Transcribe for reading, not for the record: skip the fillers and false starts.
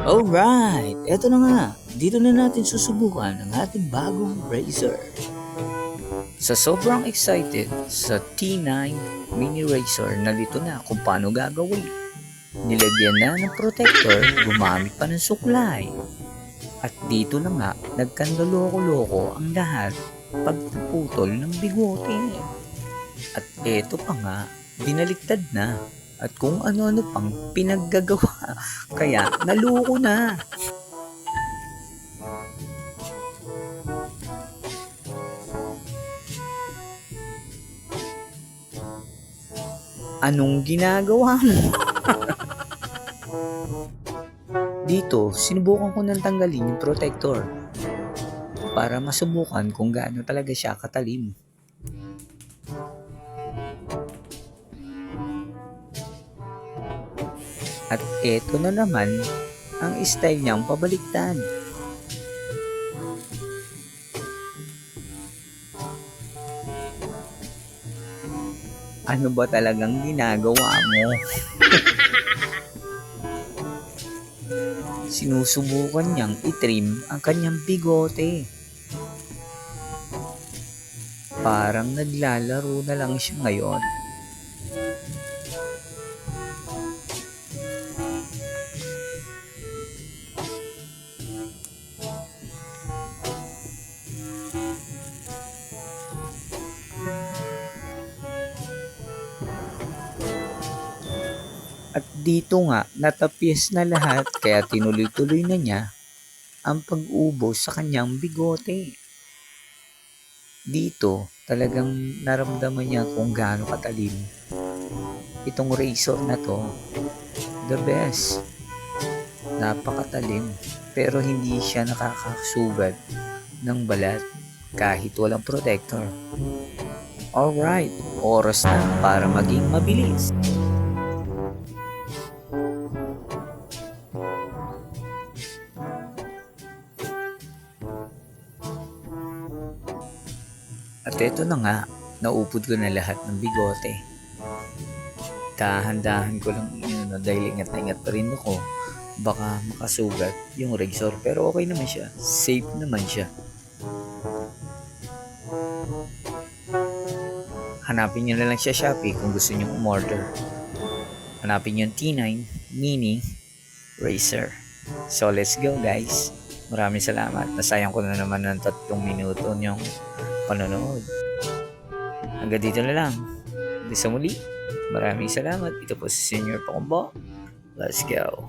Alright, eto na nga. Dito na natin susubukan ang ating bagong razor. Sa sobrang excited sa T9 mini razor, nalito na kung paano gagawin. Nilagyan na ng protector, gumamit pa ng suklay. At dito na nga, nagkandaloko-loko ang lahat pagpuputol ng bigote. At eto pa nga, binaliktad na. At kung ano-ano pang pinaggagawa, kaya naloko na. Anong ginagawa mo? Dito, sinubukan ko nang tanggalin yung protector para masubukan kung gaano talaga siya katalim. At eto na naman ang style niyang pabaliktad. Ano ba talagang ginagawa mo? Sinusubukan niyang itrim ang kanyang bigote. Parang naglalaro na lang siya ngayon. At dito nga, natapyes na lahat kaya tinuloy-tuloy na niya ang pag-ubos sa kanyang bigote. Dito, talagang naramdaman niya kung gaano katalim itong razor na to. The best. Napakatalim. Pero hindi siya nakakasugat ng balat kahit walang protector. Alright, oras na para maging mabilis. At eto na nga, naupod ko na lahat ng bigote. Dahan-dahan ko lang dahil ingat na ingat pa rin ako. Baka makasugat yung razor pero okay naman siya. Safe naman siya. Hanapin nyo na lang siya Shopee kung gusto nyo umorder. Hanapin nyo yung T9 Mini Razor. So let's go guys. Maraming salamat. Nasayang ko na naman ng 3 minuto yung panonood. Hanggang dito na lang. Hanggang sa muli. Maraming salamat. Ito po si Senior Pakumbo. Let's go.